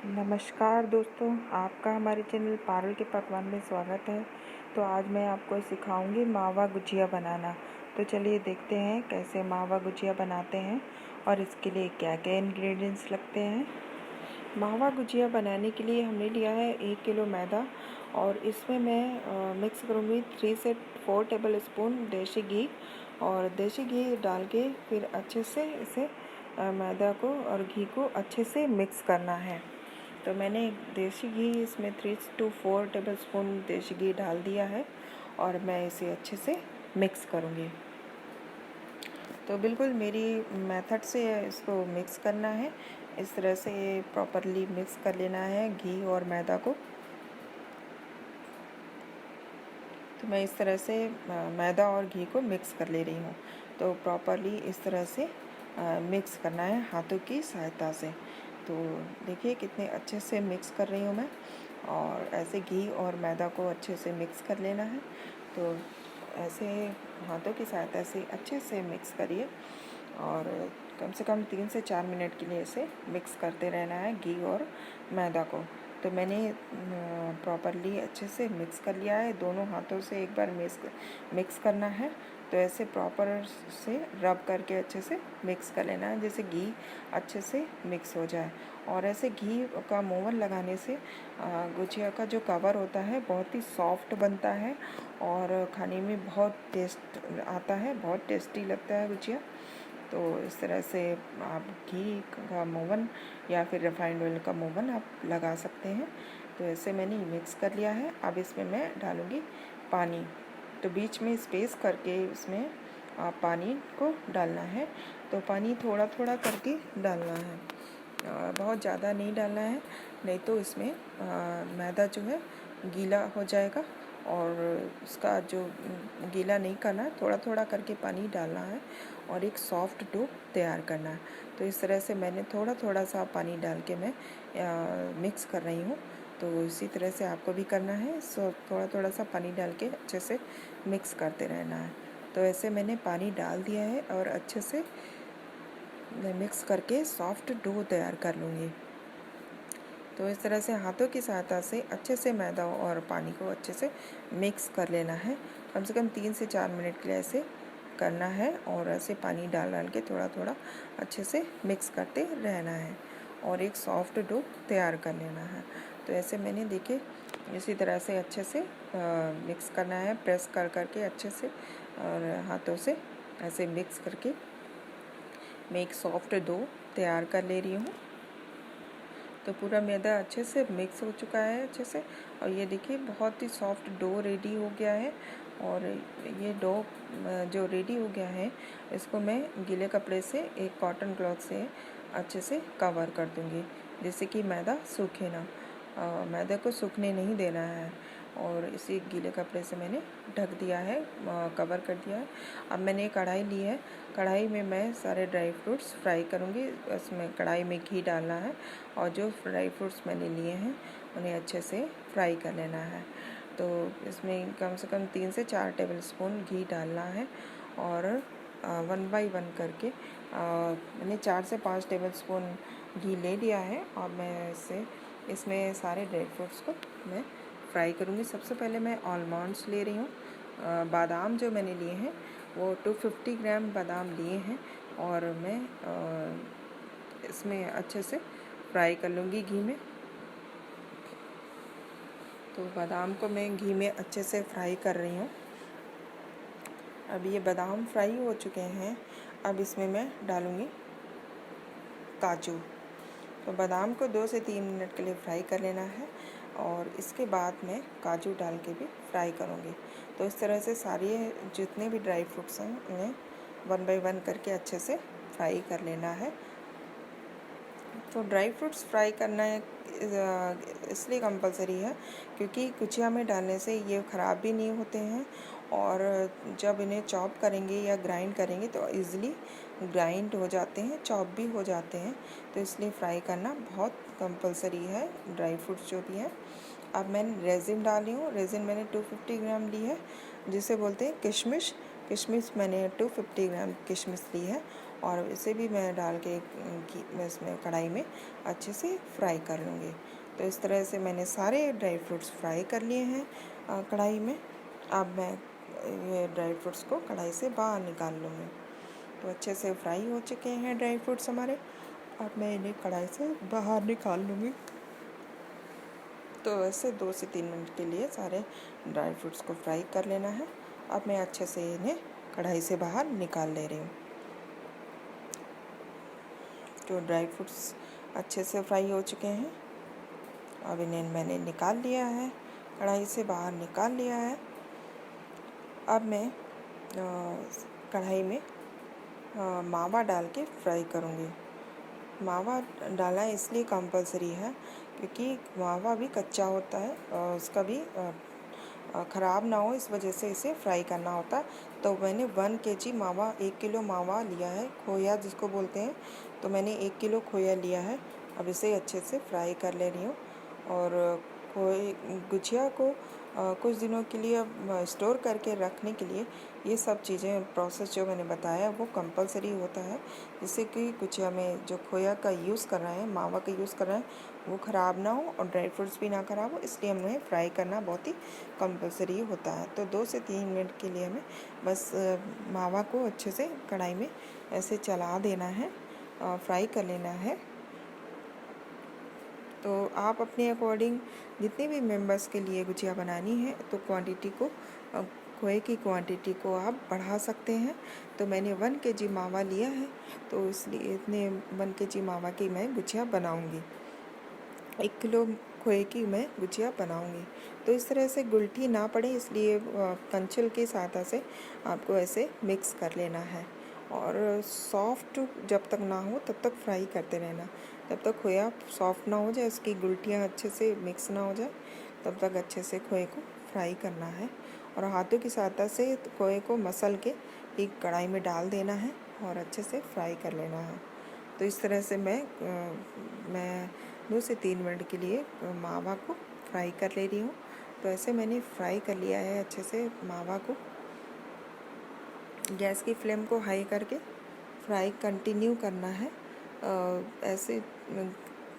नमस्कार दोस्तों, आपका हमारे चैनल पारुल के पकवान में स्वागत है। तो आज मैं आपको सिखाऊंगी मावा गुजिया बनाना। तो चलिए देखते हैं कैसे मावा गुजिया बनाते हैं और इसके लिए क्या क्या इंग्रेडिएंट्स लगते हैं। मावा गुजिया बनाने के लिए हमने लिया है 1 किलो मैदा और इसमें मैं मिक्स करूँगी 3 से 4 टेबल स्पून देसी घी। और देसी घी डाल के फिर अच्छे से इसे मैदा को और घी को अच्छे से मिक्स करना है। तो मैंने देसी घी इसमें 3 to 4 टेबल स्पून देसी घी डाल दिया है और मैं इसे अच्छे से मिक्स करूँगी। तो बिल्कुल मेरी मेथड से इसको मिक्स करना है। इस तरह से प्रॉपरली मिक्स कर लेना है घी और मैदा को। तो मैं इस तरह से मैदा और घी को मिक्स कर ले रही हूँ। तो प्रॉपरली इस तरह से मिक्स करना है हाथों की सहायता से। तो देखिए कितने अच्छे से मिक्स कर रही हूँ मैं, और ऐसे घी और मैदा को अच्छे से मिक्स कर लेना है। तो ऐसे हाथों की सहायता से अच्छे से मिक्स करिए और कम से कम 3 से 4 मिनट के लिए इसे मिक्स करते रहना है घी और मैदा को। तो मैंने प्रॉपरली अच्छे से मिक्स कर लिया है। दोनों हाथों से एक बार मिक्स करना है। तो ऐसे प्रॉपर से रब करके अच्छे से मिक्स कर लेना है, जैसे घी अच्छे से मिक्स हो जाए। और ऐसे घी का मोवन लगाने से गुजिया का जो कवर होता है बहुत ही सॉफ्ट बनता है और खाने में बहुत टेस्ट आता है, बहुत टेस्टी लगता है गुजिया। तो इस तरह से आप घी का मोवन या फिर रिफाइंड ऑयल का मोवन आप लगा सकते हैं। तो ऐसे मैंने मिक्स कर लिया है। अब इसमें मैं डालूँगी पानी। तो बीच में स्पेस करके इसमें पानी को डालना है। तो पानी थोड़ा थोड़ा करके डालना है, बहुत ज़्यादा नहीं डालना है, नहीं तो इसमें मैदा जो है गीला हो जाएगा और उसका जो गीला नहीं करना है, थोड़ा थोड़ा करके पानी डालना है और एक सॉफ्ट डो तैयार करना है। तो इस तरह से मैंने थोड़ा थोड़ा सा पानी डाल के मैं मिक्स कर रही हूँ। तो इसी तरह से आपको भी करना है। थोड़ा थोड़ा सा पानी डाल के अच्छे से मिक्स करते रहना है। तो ऐसे मैंने पानी डाल दिया है और अच्छे से मिक्स करके सॉफ्ट डो तैयार कर लूँगी। तो इस तरह से हाथों की सहायता से अच्छे से मैदा और पानी को अच्छे से मिक्स कर लेना है। कम से कम 3 से 4 मिनट के लिए ऐसे करना है और ऐसे पानी डाल डाल के थोड़ा थोड़ा अच्छे से मिक्स करते रहना है और एक सॉफ्ट डो तैयार कर लेना है। तो ऐसे मैंने देखिए इसी तरह से अच्छे से मिक्स करना है, प्रेस कर करके अच्छे से और हाथों से ऐसे मिक्स करके मैं एक सॉफ्ट डो तैयार कर ले रही हूँ। तो पूरा मैदा अच्छे से मिक्स हो चुका है अच्छे से, और ये देखिए बहुत ही सॉफ्ट डो रेडी हो गया है। और ये डो जो रेडी हो गया है इसको मैं गीले कपड़े से, एक कॉटन क्लॉथ से अच्छे से कवर कर दूँगी, जिससे कि मैदा सूखे ना। मैदे को सूखने नहीं देना है। और इसी गीले कपड़े से मैंने ढक दिया है, कवर कर दिया है। अब मैंने कढ़ाई ली है। कढ़ाई में मैं सारे ड्राई फ्रूट्स फ्राई करूँगी। इसमें कढ़ाई में घी डालना है और जो ड्राई फ्रूट्स मैंने लिए हैं उन्हें अच्छे से फ्राई कर लेना है। तो इसमें कम से कम 3 से 4 टेबल स्पून घी डालना है और 1 बाय 1 करके मैंने 4 से 5 टेबल स्पून घी ले लिया है। और मैं इसमें सारे ड्राई फ्रूट्स को मैं फ्राई करूँगी। सबसे पहले मैं आलमंड्स ले रही हूँ। बादाम जो मैंने लिए हैं वो 250 ग्राम बादाम लिए हैं और मैं इसमें अच्छे से फ्राई कर लूँगी घी में। तो बादाम को मैं घी में अच्छे से फ्राई कर रही हूँ। अब ये बादाम फ्राई हो चुके हैं। अब इसमें मैं डालूँगी काजू। तो बादाम को 2 से 3 मिनट के लिए फ्राई कर लेना है और इसके बाद मैं काजू डाल के भी फ्राई करूँगी। तो इस तरह से सारे जितने भी ड्राई फ्रूट्स हैं उन्हें 1 बाय 1 करके अच्छे से फ्राई कर लेना है। तो ड्राई फ्रूट्स फ्राई करना इसलिए कंपलसरी है क्योंकि गुजिया में डालने से ये ख़राब भी नहीं होते हैं और जब इन्हें चॉप करेंगे या ग्राइंड करेंगे तो इजीली ग्राइंड हो जाते हैं, चॉप भी हो जाते हैं। तो इसलिए फ्राई करना बहुत कंपलसरी है ड्राई फ्रूट्स जो भी हैं। अब मैंने रेजिन डाली हूँ। रेजिन मैंने 250 ग्राम ली है, जिसे बोलते हैं किशमिश। किशमिश मैंने 250 ग्राम किशमिश ली है और इसे भी मैं डाल के घी में इसमें कढ़ाई में अच्छे से फ्राई कर लूँगी। तो इस तरह से मैंने सारे ड्राई फ्रूट्स फ्राई कर लिए हैं कढ़ाई में। अब मैं ये ड्राई फ्रूट्स को कढ़ाई से बाहर निकाल लूँगी। तो अच्छे से फ्राई हो चुके हैं ड्राई फ्रूट्स हमारे। अब मैं इन्हें कढ़ाई से बाहर निकाल लूँगी। तो ऐसे 2 से 3 मिनट के लिए सारे ड्राई फ्रूट्स को फ्राई कर लेना है। अब मैं अच्छे से इन्हें कढ़ाई से बाहर निकाल ले रही हूँ। तो ड्राई फ्रूट्स अच्छे से फ्राई हो चुके हैं। अब इन्हें मैंने निकाल लिया है, कढ़ाई से बाहर निकाल लिया है। अब मैं कढ़ाई में मावा डाल के फ्राई करूँगी। मावा डालना इसलिए कंपलसरी है क्योंकि मावा भी कच्चा होता है और उसका भी ख़राब ना हो, इस वजह से इसे फ्राई करना होता है। तो मैंने 1 kg मावा, 1 किलो मावा लिया है, खोया जिसको बोलते हैं। तो मैंने 1 किलो खोया लिया है। अब इसे अच्छे से फ्राई कर ले रही हूँ। और खोए गुजिया को कुछ दिनों के लिए स्टोर करके रखने के लिए ये सब चीज़ें प्रोसेस जो मैंने बताया वो कंपलसरी होता है, जिससे कि गुजिया में जो खोया का यूज़ कर रहे हैं, मावा का यूज़ कर रहे हैं, वो ख़राब ना हो और ड्राई फ्रूट्स भी ना ख़राब हो, इसलिए हमें फ्राई करना बहुत ही कंपलसरी होता है। तो 2 से 3 मिनट के लिए हमें बस मावा को अच्छे से कढ़ाई में ऐसे चला देना है, फ्राई कर लेना है। तो आप अपने अकॉर्डिंग जितने भी मेंबर्स के लिए गुजिया बनानी है तो क्वांटिटी को खोए की क्वांटिटी को आप बढ़ा सकते हैं। तो मैंने 1 kg मावा लिया है, तो इसलिए इतने 1 kg मावा की मैं गुजिया बनाऊंगी। 1 किलो खोए की मैं गुजिया बनाऊंगी। तो इस तरह से गुलठी ना पड़े, इसलिए कंचल की सहायता से आपको ऐसे मिक्स कर लेना है। और सॉफ्ट जब तक ना हो तब तक फ्राई करते रहना, जब तक खोया सॉफ्ट ना हो जाए, उसकी गुलटियाँ अच्छे से मिक्स ना हो जाए, तब तक अच्छे से खोए को फ्राई करना है। और हाथों की सहायता से खोए को मसल के एक कढ़ाई में डाल देना है और अच्छे से फ्राई कर लेना है। तो इस तरह से मैं 2 से 3 मिनट के लिए मावा को फ्राई कर ले रही हूँ। तो ऐसे मैंने फ्राई कर लिया है अच्छे से मावा को। गैस की फ्लेम को हाई करके फ्राई कंटिन्यू करना है, ऐसे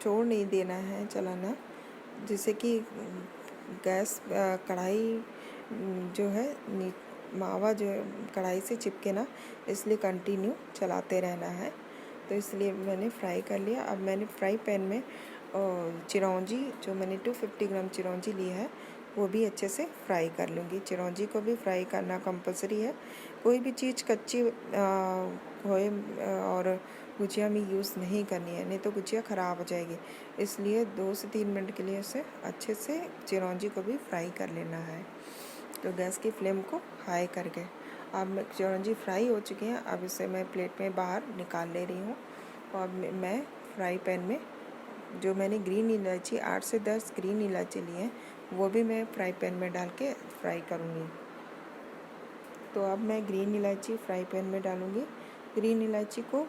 छोड़ नहीं देना है चलाना, जिससे कि गैस कढ़ाई जो है मावा जो है कढ़ाई से चिपके ना, इसलिए कंटिन्यू चलाते रहना है। तो इसलिए मैंने फ्राई कर लिया। अब मैंने फ्राई पैन में चिरौंजी, जो मैंने 250 ग्राम चिरौंजी ली है, वो भी अच्छे से फ्राई कर लूँगी। चिरौंजी को भी फ्राई करना कंपलसरी है। कोई भी चीज़ कच्ची खोए और गुजिया में यूज़ नहीं करनी है, नहीं तो गुजिया ख़राब हो जाएगी। इसलिए 2 से 3 मिनट के लिए उसे अच्छे से चिरौंजी को भी फ्राई कर लेना है। तो गैस की फ्लेम को हाई करके अब चिरौंजी फ्राई हो चुकी हैं। अब इसे मैं प्लेट में बाहर निकाल ले रही हूँ। और मैं फ्राई पैन में जो मैंने ग्रीन इलायची 8 से 10 ग्रीन इलायची ली हैं, वो भी मैं फ्राई पैन में डाल के फ्राई करूँगी। तो अब मैं ग्रीन इलायची फ्राई पैन में डालूँगी। ग्रीन इलायची को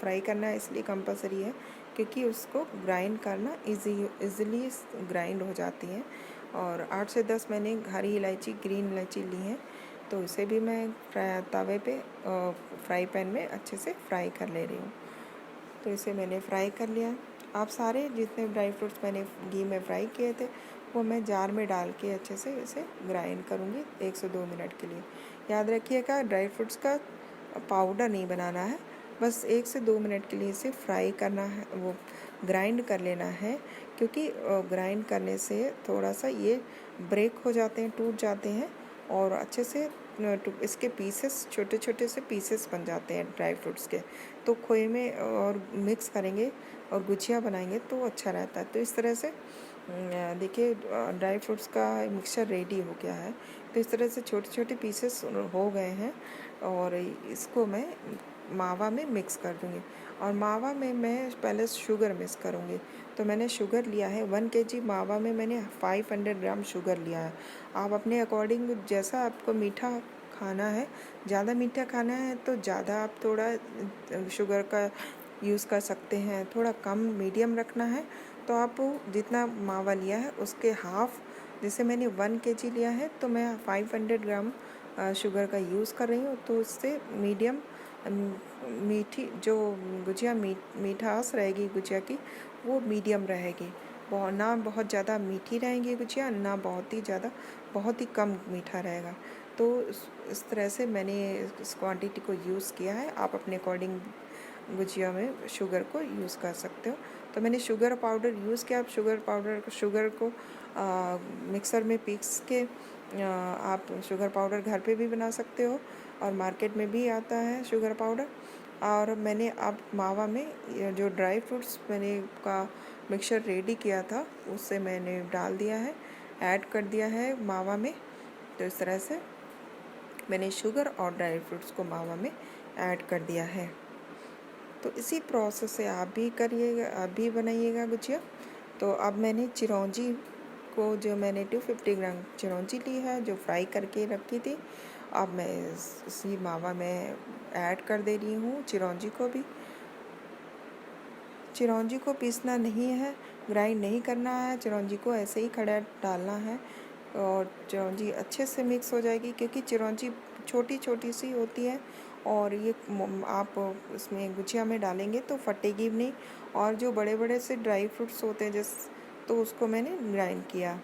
फ्राई करना इसलिए कंपलसरी है क्योंकि उसको ग्राइंड करना इजीली ग्राइंड हो जाती है। और 8 से 10 मैंने हरी इलायची, ग्रीन इलायची ली है, तो इसे भी मैं तवे पे फ्राई पैन में अच्छे से फ्राई कर ले रही हूँ। तो इसे मैंने फ्राई कर लिया। आप सारे जितने ड्राई फ्रूट्स मैंने घी में फ्राई किए थे वो मैं जार में डाल के अच्छे से इसे ग्राइंड करूँगी 1 से 2 मिनट के लिए। याद रखिएगा, ड्राई फ्रूट्स का पाउडर नहीं बनाना है, बस 1 से 2 मिनट के लिए इसे फ्राई करना है, वो ग्राइंड कर लेना है। क्योंकि ग्राइंड करने से थोड़ा सा ये ब्रेक हो जाते हैं, टूट जाते हैं और अच्छे से इसके पीसेस, छोटे छोटे से पीसेस बन जाते हैं ड्राई फ्रूट्स के। तो खोए में और मिक्स करेंगे और गुजिया बनाएंगे तो अच्छा रहता है। तो इस तरह से देखिए ड्राई फ्रूट्स का मिक्सचर रेडी हो गया है। तो इस तरह से छोटे छोटे पीसेस हो गए हैं और इसको मैं मावा में मिक्स कर दूँगी। और मावा में मैं पहले शुगर मिक्स करूँगी। तो मैंने शुगर लिया है 1 kg मावा में मैंने 500 ग्राम शुगर लिया है। आप अपने अकॉर्डिंग जैसा आपको मीठा खाना है, ज़्यादा मीठा खाना है तो ज़्यादा आप थोड़ा शुगर का यूज़ कर सकते हैं। थोड़ा कम मीडियम रखना है तो आप जितना मावा लिया है उसके हाफ़, जैसे मैंने 1 kg लिया है तो मैं 500 ग्राम शुगर का यूज़ कर रही हूँ। तो उससे मीडियम मीठी जो गुजिया मीठास रहेगी गुजिया की, वो मीडियम रहेगी। ना बहुत ज़्यादा मीठी रहेंगी गुजिया, ना बहुत ही ज़्यादा, बहुत ही कम मीठा रहेगा। तो इस तरह से मैंने इस क्वांटिटी को यूज़ किया है। आप अपने अकॉर्डिंग गुजिया में शुगर को यूज़ कर सकते हो। तो मैंने शुगर पाउडर यूज़ किया। आप शुगर को मिक्सर में पीस के आप शुगर पाउडर घर पे भी बना सकते हो, और मार्केट में भी आता है शुगर पाउडर। और मैंने अब मावा में जो ड्राई फ्रूट्स मैंने का मिक्सचर रेडी किया था, उससे मैंने डाल दिया है, ऐड कर दिया है मावा में। तो इस तरह से मैंने शुगर और ड्राई फ्रूट्स को मावा में ऐड कर दिया है। तो इसी प्रोसेस से आप भी करिएगा, आप भी बनाइएगा गुजिया। तो अब मैंने चिरौंजी को, जो मैंने 250 ग्राम चिरौंजी ली है, जो फ्राई करके रखी थी, अब मैं इसी मावा में ऐड कर दे रही हूँ चिरौंजी को भी। चिरौंजी को पीसना नहीं है, ग्राइंड नहीं करना है, चिरौंजी को ऐसे ही खड़ा डालना है और चिरौंजी अच्छे से मिक्स हो जाएगी, क्योंकि चिरौंजी छोटी छोटी सी होती है और ये आप उसमें गुजिया में डालेंगे तो फटेगी भी नहीं। और जो बड़े बड़े से ड्राई फ्रूट्स होते हैं तो उसको मैंने ग्राइंड किया।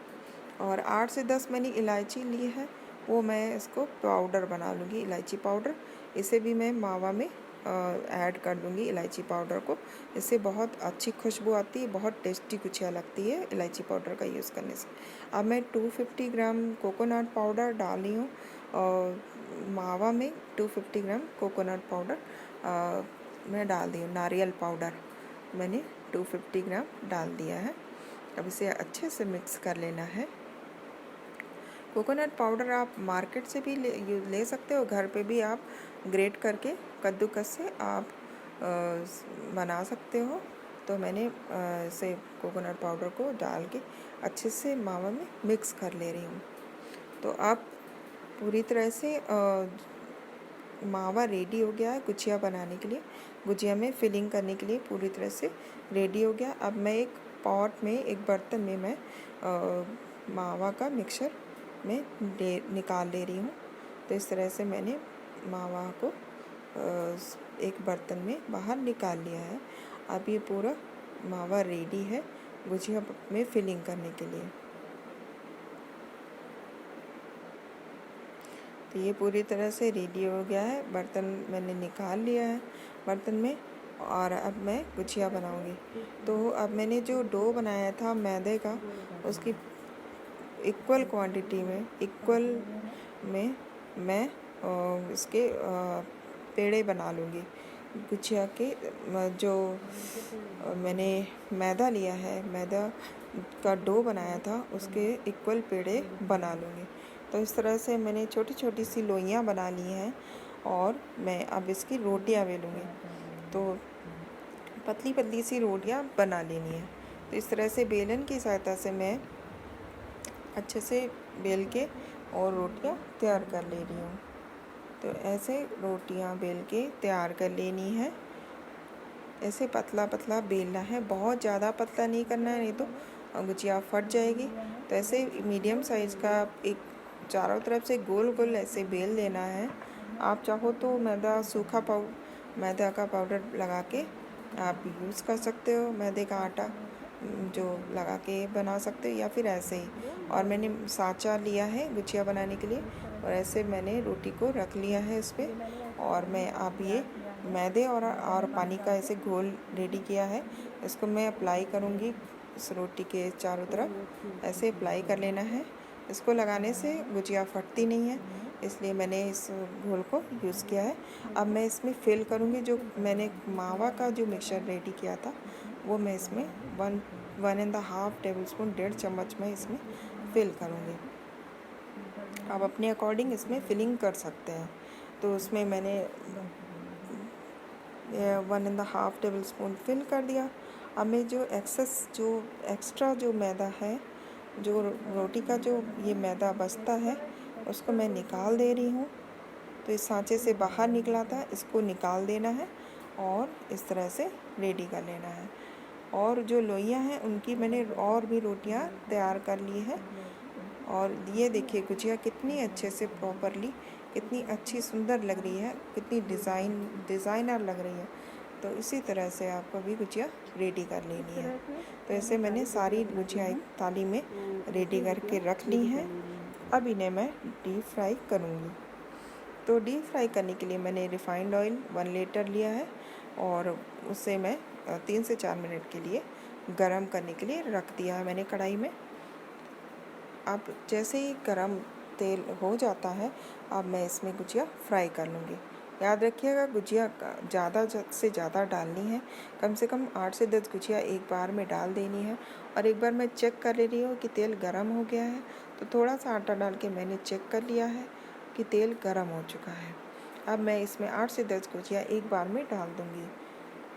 और 8 से 10 मैंने इलायची ली है, वो मैं इसको पाउडर बना लूँगी, इलायची पाउडर। इसे भी मैं मावा में ऐड कर दूँगी इलायची पाउडर को। इससे बहुत अच्छी खुशबू आती है, बहुत टेस्टी गुजिया लगती है इलायची पाउडर का यूज़ करने से। अब मैं 250 ग्राम कोकोनट पाउडर डाली हूँ और मावा में 250 ग्राम कोकोनट पाउडर मैं डाल दी हूँ। नारियल पाउडर मैंने 250 ग्राम डाल दिया है। अब इसे अच्छे से मिक्स कर लेना है। कोकोनट पाउडर आप मार्केट से भी ले सकते हो, घर पे भी आप ग्रेट करके कद्दूकस से आप बना सकते हो। तो मैंने इसे कोकोनट पाउडर को डाल के अच्छे से मावा में मिक्स कर ले रही हूँ। तो आप पूरी तरह से मावा रेडी हो गया है गुजिया बनाने के लिए, गुजिया में फिलिंग करने के लिए पूरी तरह से रेडी हो गया। अब मैं एक पॉट में, एक बर्तन में मैं मावा का मिक्सचर में निकाल ले रही हूँ। तो इस तरह से मैंने मावा को एक बर्तन में बाहर निकाल लिया है। अब ये पूरा मावा रेडी है गुजिया में फिलिंग करने के लिए। तो ये पूरी तरह से रेडी हो गया है, बर्तन मैंने निकाल लिया है बर्तन में। और अब मैं गुजिया बनाऊंगी। तो अब मैंने जो डो बनाया था मैदे का, उसकी इक्वल क्वांटिटी में, मैं इसके पेड़े बना लूँगी गुजिया के। जो मैंने मैदा लिया है, मैदा का डो बनाया था, उसके इक्वल पेड़े बना लूँगी। तो इस तरह से मैंने छोटी छोटी सी लोइयाँ बना ली हैं और मैं अब इसकी रोटियाँ बेलूँगी। तो पतली पतली सी रोटियाँ बना लेनी है। तो इस तरह से बेलन की सहायता से मैं अच्छे से बेल के और रोटियाँ तैयार कर ले रही हूँ। तो ऐसे रोटियाँ बेल के तैयार कर लेनी है। ऐसे पतला पतला बेलना है, बहुत ज़्यादा पतला नहीं करना है, नहीं तो गुजिया फट जाएगी। तो ऐसे मीडियम साइज़ का एक चारों तरफ से गोल गोल ऐसे बेल लेना है। आप चाहो तो मैदा का पाउडर लगा के आप यूज़ कर सकते हो, मैदे का आटा जो लगा के बना सकते हो, या फिर ऐसे ही। और मैंने साँचा लिया है गुजिया बनाने के लिए, और ऐसे मैंने रोटी को रख लिया है इस पर। और मैं अब ये मैदे और पानी का ऐसे घोल रेडी किया है, इसको मैं अप्लाई करूँगी इस रोटी के चारों तरफ। ऐसे अप्लाई कर लेना है। इसको लगाने से गुजिया फटती नहीं है, इसलिए मैंने इस घोल को यूज़ किया है। अब मैं इसमें फिल करूँगी, जो मैंने मावा का जो मिक्सचर रेडी किया था, वो मैं इसमें 1.5 टेबल स्पून, 1.5 चम्मच में इसमें फिल करूँगी। आप अपने अकॉर्डिंग इसमें फिलिंग कर सकते हैं। तो उसमें मैंने 1.5 टेबल स्पून फिल कर दिया। अब मैं जो एक्स्ट्रा जो मैदा है, जो रोटी का जो ये मैदा बचता है, उसको मैं निकाल दे रही हूँ। तो इस सांचे से बाहर निकला था, इसको निकाल देना है और इस तरह से रेडी कर लेना है। और जो लोइयाँ हैं उनकी मैंने और भी रोटियाँ तैयार कर ली है। और ये देखिए गुजिया कितनी अच्छे से प्रॉपरली कितनी अच्छी सुंदर लग रही है, कितनी डिज़ाइनर लग रही है। तो इसी तरह से आपको भी गुजिया रेडी कर लेनी है। तो ऐसे मैंने सारी गुजिया एक थाली में रेडी करके रख ली हैं। अब इन्हें मैं डीप फ्राई करूँगी। तो डीप फ्राई करने के लिए मैंने रिफाइंड ऑयल 1 लीटर लिया है और उसे मैं 3 से 4 मिनट के लिए गरम करने के लिए रख दिया है मैंने कढ़ाई में। अब जैसे ही गरम तेल हो जाता है, अब मैं इसमें गुजिया फ्राई कर लूँगी। याद रखिएगा गुजिया ज़्यादा से ज़्यादा डालनी है, कम से कम 8 से 10 गुजिया एक बार में डाल देनी है। और एक बार मैं चेक कर ले रही हूँ कि तेल गरम हो गया है, तो थोड़ा सा आटा डाल के मैंने चेक कर लिया है कि तेल गरम हो चुका है। अब मैं इसमें 8 से 10 गुजिया एक बार में डाल दूँगी।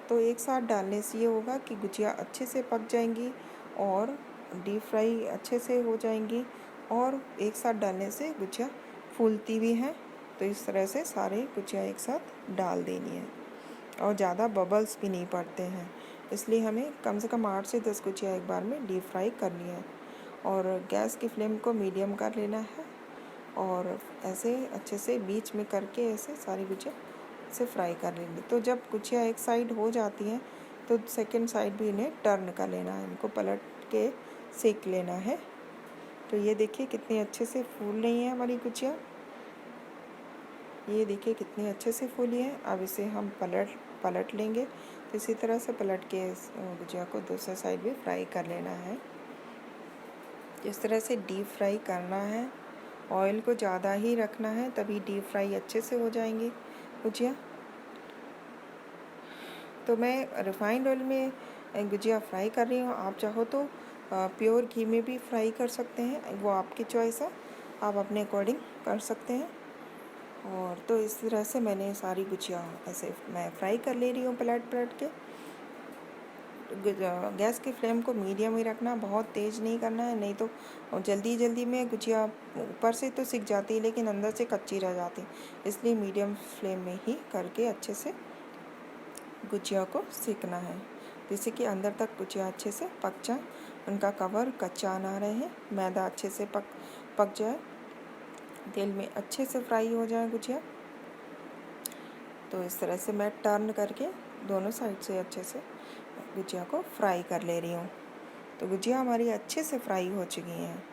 तो एक साथ डालने से ये होगा कि गुजिया अच्छे से पक जाएंगी और डीप फ्राई अच्छे से हो जाएंगी, और एक साथ डालने से गुजिया फूलती भी हैं। तो इस तरह से सारे गुजिया एक साथ डाल देनी है और ज़्यादा बबल्स भी नहीं पड़ते हैं, इसलिए हमें कम से कम 8 से 10 गुजिया एक बार में डीप फ्राई करनी है। और गैस की फ्लेम को मीडियम कर लेना है और ऐसे अच्छे से बीच में करके ऐसे सारी गुजिया से फ्राई कर लेंगे। तो जब गुजिया एक साइड हो जाती हैं तो सेकंड साइड भी इन्हें टर्न कर लेना है, इनको पलट के सेक लेना है। तो ये देखिए कितनी अच्छे से फूल रही है हमारी गुजिया, ये देखिए कितनी अच्छे से फूली है। अब इसे हम पलट लेंगे। तो इसी तरह से पलट के गुजिया को दूसरा साइड भी फ्राई कर लेना है। इस तरह से डीप फ्राई करना है, ऑयल को ज़्यादा ही रखना है, तभी डीप फ्राई अच्छे से हो जाएंगे गुजिया। तो मैं रिफाइंड ऑयल में गुजिया फ्राई कर रही हूँ। आप चाहो तो प्योर घी में भी फ्राई कर सकते हैं, वो आपकी चॉइस है, आप अपने अकॉर्डिंग कर सकते हैं। और तो इस तरह से मैंने सारी गुजिया ऐसे मैं फ्राई कर ले रही हूँ पलट के। गैस की फ्लेम को मीडियम ही रखना, बहुत तेज़ नहीं करना है, नहीं तो जल्दी में गुजिया ऊपर से तो सिक जाती है लेकिन अंदर से कच्ची रह जाती है। इसलिए मीडियम फ्लेम में ही करके अच्छे से गुजिया को सेकना है, जिससे कि अंदर तक गुजिया अच्छे से पक जाए, उनका कवर कच्चा ना रहे, मैदा अच्छे से पक जाए, तेल में अच्छे से फ्राई हो जाए गुजिया। तो इस तरह से मैं टर्न करके दोनों साइड से अच्छे से गुजिया को फ्राई कर ले रही हूँ। तो गुजिया हमारी अच्छे से फ्राई हो चुकी हैं,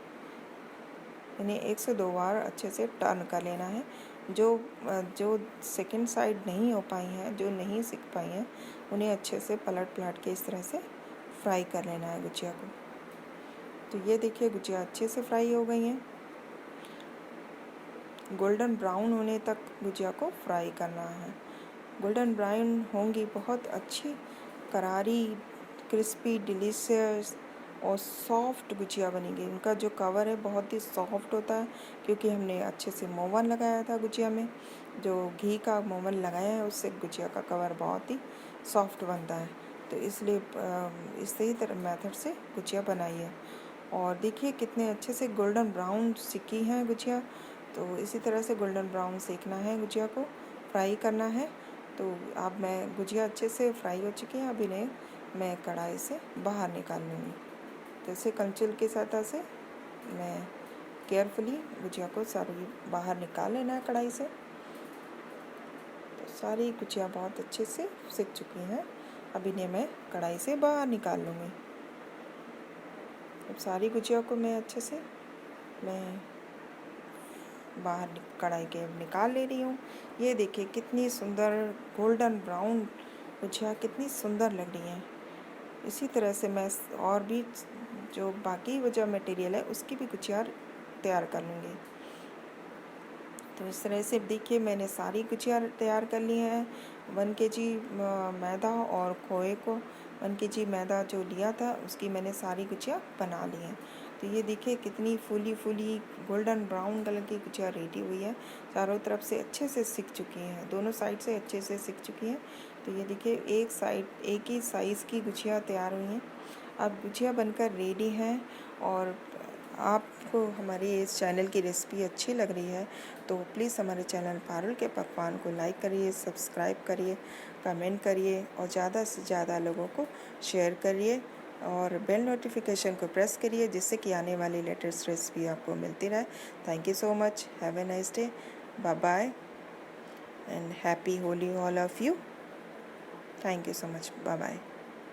इन्हें 1 से 2 बार अच्छे से टर्न कर लेना है। जो सेकंड साइड नहीं हो पाई हैं, जो नहीं सिक पाई हैं, उन्हें अच्छे से पलट के इस तरह से फ्राई कर लेना है गुजिया को। तो ये देखिए गुजिया अच्छे से फ्राई हो गई हैं। गोल्डन ब्राउन होने तक गुजिया को फ्राई करना है। गोल्डन ब्राउन होंगी, बहुत अच्छी करारी क्रिस्पी डिलीशियस और सॉफ्ट गुजिया बनेगी। उनका जो कवर है बहुत ही सॉफ्ट होता है, क्योंकि हमने अच्छे से मोवन लगाया था गुजिया में, जो घी का मोवन लगाया है उससे गुजिया का कवर बहुत ही सॉफ्ट बनता है। तो इसलिए इसी तरह मेथड से गुजिया बनाई है। और देखिए कितने अच्छे से गोल्डन ब्राउन सिकी हैं गुजिया। तो इसी तरह से गोल्डन ब्राउन सेकना है, गुजिया को फ्राई करना है। तो अब मैं गुजिया अच्छे से फ्राई हो चुकी हैं, अब इन्हें मैं कढ़ाई से बाहर निकाल लूँगी। तो इसे कंचुल के सहायता से मैं केयरफुली गुजिया को सारी बाहर निकाल लेना है कढ़ाई से। तो सारी गुजिया बहुत अच्छे से सिक चुकी हैं, अब इन्हें मैं कढ़ाई से बाहर निकाल लूँगी। अब सारी गुजिया को मैं अच्छे से बाहर कढ़ाई के निकाल ले रही हूँ। ये देखिए कितनी सुंदर गोल्डन ब्राउन गुजिया कितनी सुंदर लग रही हैं। इसी तरह से मैं और भी जो बाकी जो मटेरियल है उसकी भी गुजिया तैयार कर लूँगी। तो इस तरह से देखिए मैंने सारी गुजिया तैयार कर ली हैं। 1 kg मैदा और खोए को 1 kg मैदा जो लिया था उसकी मैंने सारी गुजिया बना ली हैं। तो ये देखिए कितनी फूली गोल्डन ब्राउन कलर की गुजिया रेडी हुई है, चारों तरफ से अच्छे से सिक चुकी हैं, दोनों साइड से अच्छे से सिक चुकी हैं। तो ये देखिए एक ही साइज़ की गुजिया तैयार हुई हैं। अब गुजिया बनकर रेडी हैं। और आपको हमारी इस चैनल की रेसिपी अच्छी लग रही है तो प्लीज़ हमारे चैनल पारुल के पकवान को लाइक करिए, सब्सक्राइब करिए, कमेंट करिए और ज़्यादा से ज़्यादा लोगों को शेयर करिए और बेल नोटिफिकेशन को प्रेस करिए, जिससे कि आने वाली लेटेस्ट रेसिपी आपको मिलती रहे। Thank you so much. Have a nice day. Bye bye and happy Holi all of you. Thank you so much. Bye bye.